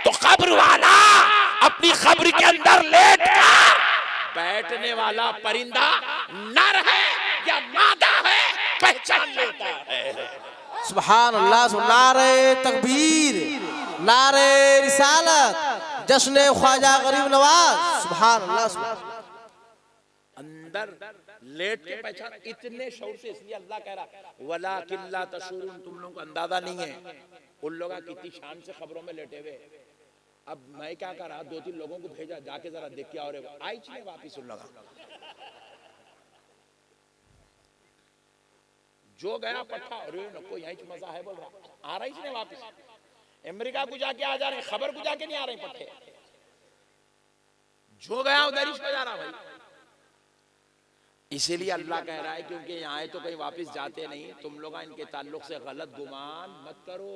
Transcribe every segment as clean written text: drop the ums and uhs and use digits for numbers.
तो खबर वाला अपनी खबर के अंदर लेट कर बैठने वाला परिंदा नर है या मादा है पहचान लेता है। सुभान अल्लाह, नारे तकबीर, नारे रिसालत, जश्न ख्वाजा गरीब नवाज। सुभान अल्लाह। अंदर लेट के पहचान इतने शौर से, इसलिए अल्लाह कह रहा वला किल्ला तशुरून, तुम लोगों को अंदाजा नहीं है उन लोगों की कितनी शान से खबरों में लेटे हुए। अब मैं क्या कर रहा, 2-3 लोगों को भेजा, जाके जरा देख के और आई चले वापिस उन लोग जो गया पट्टा, अरे नको यहीं मजा है बोल रहा, आ रही इसने वापिस। अमेरिका को जाके आ जा रहे, खबर को जाके नहीं आ रहे पट्टे, जो गया उधर ही जा रहा भाई। इसीलिए अल्लाह कह रहा है क्योंकि यहाँ आए तो कहीं वापस जाते नहीं, तुम लोग इनके ताल्लुक से गलत गुमान मत करो,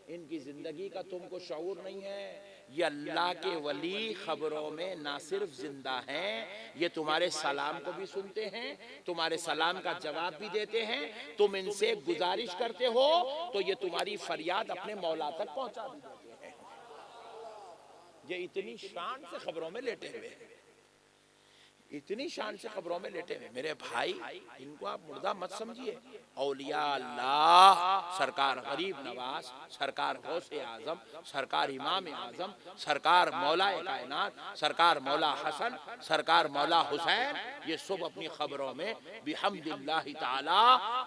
इनकी जिंदगी का तुमको शऊर नहीं है। ये अल्लाह के वली खबरों में ना सिर्फ जिंदा हैं, ये तुम्हारे सलाम को भी सुनते हैं, तुम्हारे सलाम का जवाब भी देते हैं, तुम इनसे गुजारिश करते हो तो ये तुम्हारी फरियाद अपने मौला तक पहुंचा भी देते हैं। ये इतनी शान से खबरों में लेटे हुए हैं, इतनी शान से खबरों में लेटे हुए। मेरे भाई, इनको आप मुर्दा मत समझिए। औलिया अल्लाह, सरकार गरीब नवाज, सरकार गौसे आजम, सरकार इमाम आजम, सरकार मौला कायनात, सरकार मौला हसन, सरकार मौला हुसैन, ये सब अपनी खबरों में बिहम्दिल्लाहि ताला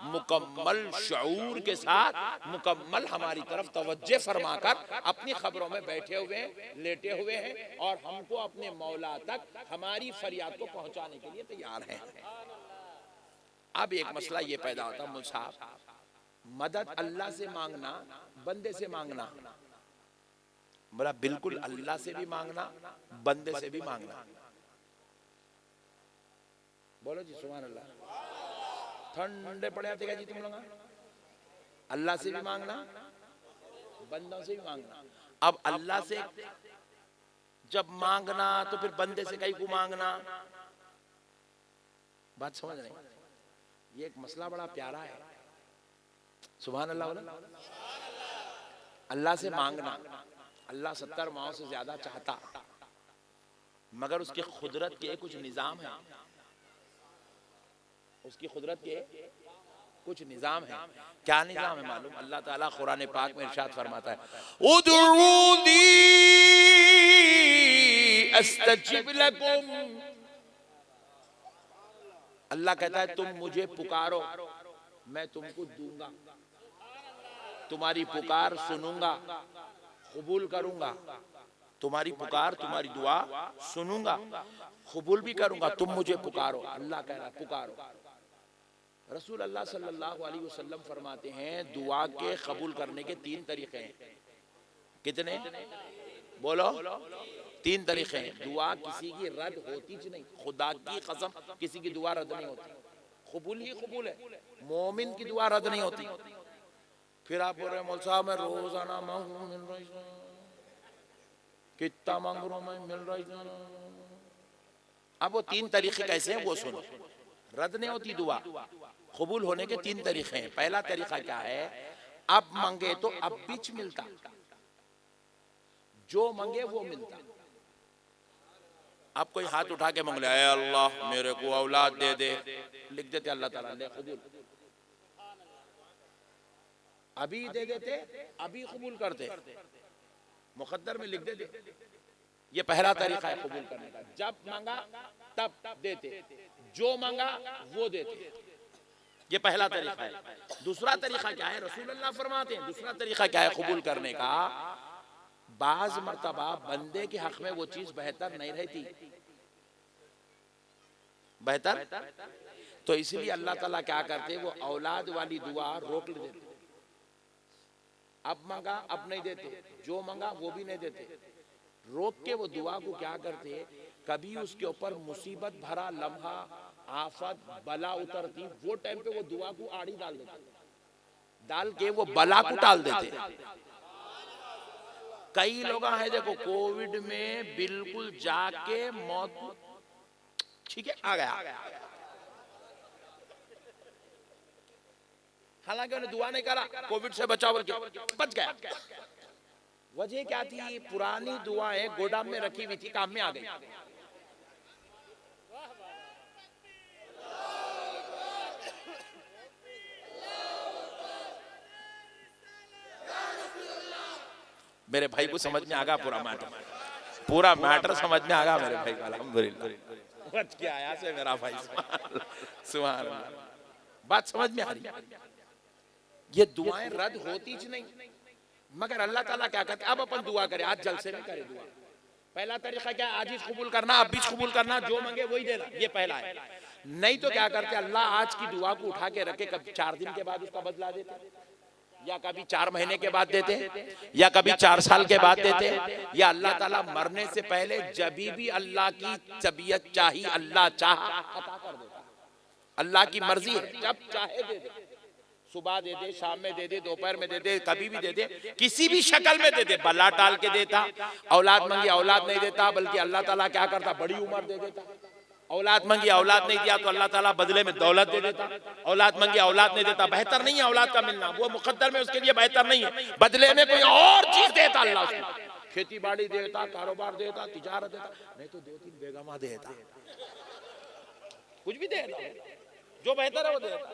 मुकम्मल शऊर के साथ मुकम्मल हमारी तरफ तवज्जो फरमाकर अपनी खबरों में बैठे हुए हैं, लेटे हुए हैं और हमको अपने मौला तक हमारी फरियाद को पहुंचाने के लिए तैयार हैं। अब एक मसला ये पैदा होता, मुल साहब, मदद अल्लाह से मांगना, बंदे से मांगना, बोला बिल्कुल अल्लाह से भी मांगना, बंदे से भी मांगना। बोलो जी सुभान अल्लाह। ठंडे पड़े आते क्या जी तुम लोग? अल्लाह से भी मांगना, बंदों से भी मांगना। अब अल्लाह से जब मांगना तो फिर बंदे से कहीं को मांगना, बात समझ रहे? ये एक मसला बड़ा प्यारा है। सुभान अल्लाह। अल्लाह से मांगना, अल्लाह 70 माओं से ज्यादा चाहता, मगर उसकी खुदरत के कुछ निजाम है, उसकी खुदरत के कुछ निजाम है। क्या निजाम है मालूम? अल्लाह ताला कुरान पाक में इरशाद फरमाता है, उदऊनी अस्तजिब लकुम। अल्लाह कहता है तुम मुझे पुकारो, मैं तुमको दूंगा, तुम्हारी पुकार सुनूंगा, कबूल करूंगा, तुम्हारी पुकार, तुम्हारी दुआ सुनूंगा, कबूल भी करूंगा, तुम मुझे पुकारो। अल्लाह कह रहा है पुकारो। रसूल अल्लाह सल्लल्लाहु अलैहि वसल्लम फरमाते हैं दुआ के कबूल करने के 3 तरीके हैं। कितने? बोलो। 3 तरीके हैं। दुआ किसी की रद्द होती ज नहीं, खुदा की कसम किसी की दुआ रद्द नहीं होती, कबूल ही कबूल है। मोमिन की दुआ रद्द नहीं होती। फिर आप बोल रहे हैं मौल साहब मैं रोजाना मांगू मिल रही, कितना मांग रहा मैं मिल रही। अब वो 3 तरीके कैसे हैं वो सुनो। रद्द नहीं होती दुआ, कबूल होने के 3 तरीके हैं। पहला तरीका क्या है? अब मांगे तो अब बीच मिलता, जो मांगे वो मिलता। आप कोई हाथ उठा के मांग ले, अल्लाह मेरे को औलाद दे दे, लिख देते अल्लाह ताला ले कबूल, अभी दे देते, अभी कबूल करते, मुकद्दर में लिख देते। ये पहला तरीका है कबूल करने का। जब मांगा तब देते, जो मांगा वो देते। ये पहला तरीका है। दूसरा तरीका क्या है? रसूल अल्लाह फरमाते हैं दूसरा तरीका क्या है कबूल करने का? बाज मर्तबा बंदे के हक में वो चीज बेहतर नहीं रहती, बेहतर, तो इसलिए अल्लाह ताला क्या करते, वो औलाद वाली दुआ रोक देते। अब मांगा अब नहीं देते, जो मांगा वो भी नहीं देते, रोक के वो दुआ को क्या करते, कभी उसके ऊपर मुसीबत भरा लम्हा, आफत बला उतरती, वो टाइम पे वो दुआ को आड़ी डाल देते, डाल के वो बला को टाल देते। कई लोग हैं देखो कोविड में बिल्कुल जाके मौत, ठीक है, आ गया, हालांकि उन्हें दुआ नहीं करा, कोविड से बचाव बच गया, वजह क्या थी? पुरानी दुआएं गोदाम में रखी हुई थी, काम में आ गई। मेरे भाई को समझ में आ गया पूरा मैटर समझ में आ गया मेरे भाई को, अल्हम्दुलिल्लाह। बच के आया से मेरा भाई, सुभान अल्लाह। बात समझ में आ रही है? ये दुआएं रद्द होती ज नहीं, मगर अल्लाह ताला क्या कहते हैं? अब अपन दुआ करें, आज जलसे में करें दुआ। पहला तरीका क्या है? आज ही कबूल करना, अब भी कबूल करना, जो मांगे वही देना, ये पहला है। नहीं तो क्या करते? अल्लाह आज की दुआ को उठा के रखे, कभी 4 दिन के बाद उसका बदला देते, या कभी 4 महीने के बाद देते, या कभी 4 साल के बाद देते, या अल्लाह ताला मरने से पहले जब भी अल्लाह की तबीयत चाहिए, अल्लाह चाह अता कर देता। अल्लाह की मर्जी है, जब चाहे दे दे, सुबह दे दे, शाम में दे दे, दोपहर में दे दे, कभी भी दे दे, किसी भी शक्ल में दे दे। बला टाल के देता, औलाद मांगी औलाद नहीं देता, बल्कि अल्लाह ताला क्या करता? बड़ी उम्र दे देता। औलाद मांगी औलाद नहीं दिया तो अल्लाह ताला बदले में दौलत दे देता। औलाद मांगी औलाद नहीं देता, बेहतर नहीं है औलाद का मिलना, वो मुकद्दर में उसके लिए बेहतर नहीं है, बदले में कोई और चीज देता अल्लाह उसको। खेती बाड़ी देता, कारोबार देता, तिजारत देता, नहीं तो 2-3 बेगमा देता, कुछ भी देता, जो बेहतर है वो देता।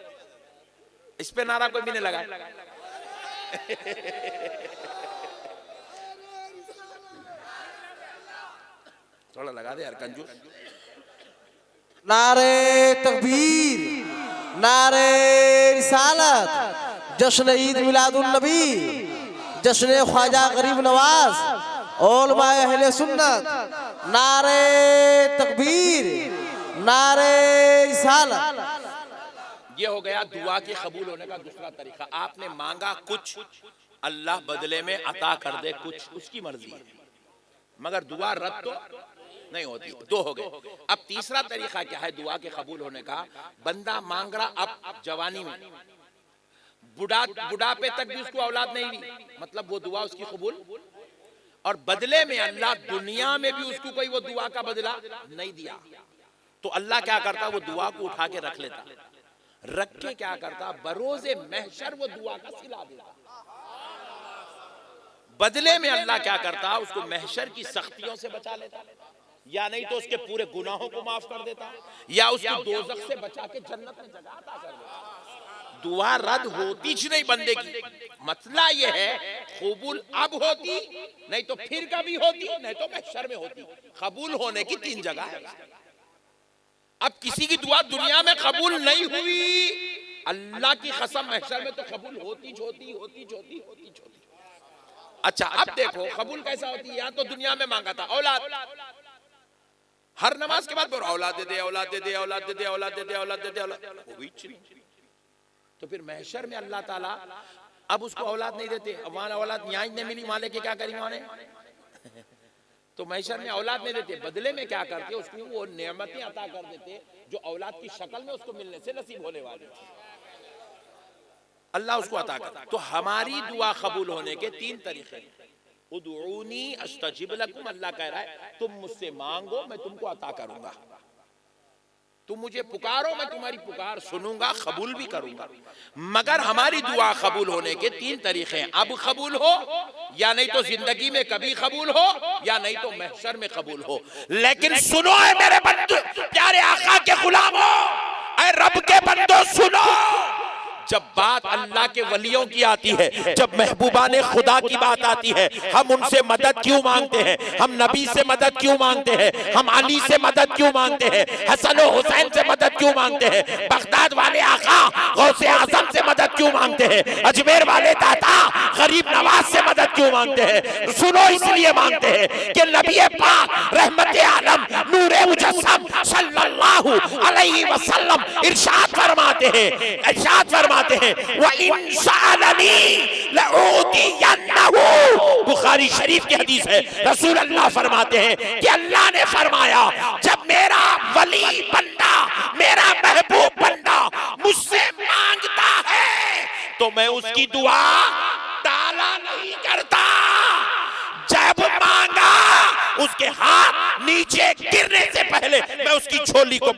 इस पे नारा कोई भी नहीं लगा। थोड़ा लगा दे यार कंजूस। नारे तकबीर, नारे रिसालत, जश्न ईद मिलादुन नबी, जश्न ख्वाजा गरीब नवाज, उलमा अहले सुन्नत। नारे तकबीर, नारे रिसालत। ये हो गया दुआ के कबूल होने का दूसरा तरीका। आपने मांगा कुछ, अल्लाह बदले में अता कर दे कुछ, उसकी मर्जी है, मगर दुआ रद्द तो नहीं होती। 2 हो गए। अब तीसरा तरीका क्या है दुआ के कबूल होने का? बंदा मांग रहा अब जवानी में, बुढ़ापे तक भी उसको औलाद नहीं दी, मतलब वो दुआ उसकी कबूल, और बदले में अल्लाह दुनिया में भी उसको कोई वो दुआ का बदला नहीं दिया, तो अल्लाह क्या करता? वो दुआ को उठा के रख लेता, रख के क्या करता? बरोज़े महशर वो दुआ का सिला देता। बदले में अल्लाह क्या करता? उसको महशर की सख्तियों से बचा लेता, या नहीं तो उसके पूरे गुनाहों को माफ कर देता, या उसको दोज़ख से बचा के जन्नत में जगह अता कर देता। दुआ रद्द होती ज नहीं बंदे की। मसला ये है कबूल अब होती, नहीं तो फिर कभी होती, नहीं तो महशर में होती। कबूल होने की 3 जगह है। अब किसी की दुआ दुनिया में कबूल नहीं हुई, अल्लाह की कसम महशर में तो कबूल होती। अच्छा अब देखो कबूल कैसा होती है। यहाँ तो दुनिया में मांगा था औलाद, हर नमाज के बाद औलाद दे दे, औलाद दे दे, औलाद दे दे, औलाद दे दे, औलाद दे दे, औलाद। तो फिर महशर में अल्लाह ताला अब उसको औलाद नहीं देते, वहां औलाद यहाँ नहीं मिली, वहां लेके क्या करेंगे वहां? तो महशर में औलाद नहीं देते, बदले में क्या करते? उसको वो नेमतें अता कर देते जो औलाद की शक्ल में उसको मिलने से नसीब होने वाली थी, अल्लाह उसको अता करता। तो हमारी दुआ कबूल होने के 3 तरीके हैं। उदऊनी अस्तजिब लकुम, अल्लाह कह रहा है तुम मुझसे मांगो मैं तुमको अता करूंगा, तुम मुझे पुकारो मैं तुम्हारी पुकार सुनूंगा, कबूल भी करूंगा। मगर हमारी दुआ कबूल होने के 3 तरीके हैं। अब कबूल हो, या नहीं तो जिंदगी में कभी कबूल हो, या नहीं तो महशर में कबूल हो। लेकिन सुनो है मेरे बंदो, प्यारे आका के गुलामों, ऐ रब के बंदो सुनो, जब बात अल्लाह के वलियों की आती है, जब महबूबा ने खुदा की बात आती है, हम उनसे मदद क्यों मांगते हैं? हम नबी से मदद क्यों मांगते हैं? हम अली से मदद क्यों मांगते हैं? हसन और हुसैन से मदद क्यों मांगते हैं? बगदाद वाले आका गौसे आजम से मदद क्यों मांगते हैं? अजमेर वाले दाता गरीब नवाज से मदद क्यों मांगते हैं? सुनो, इसलिए मांगते हैं कि नबी पाक रहमत आलम नूरे मुजस्सम सल्लल्लाहु अलैहि वसल्लम इरशाद फरमाते हैं बुखारी शरीफ की हदीस है, रसूल अल्लाह फरमाते हैं कि अल्लाह ने फरमाया जब मेरा वली बंदा, मेरा महबूब बंदा मुझसे मांगता है तो मैं उसकी दुआ टाला नहीं करता। जब मांगा उसके हाथ नीचे गिरने से पहले मैं उसकी झोली को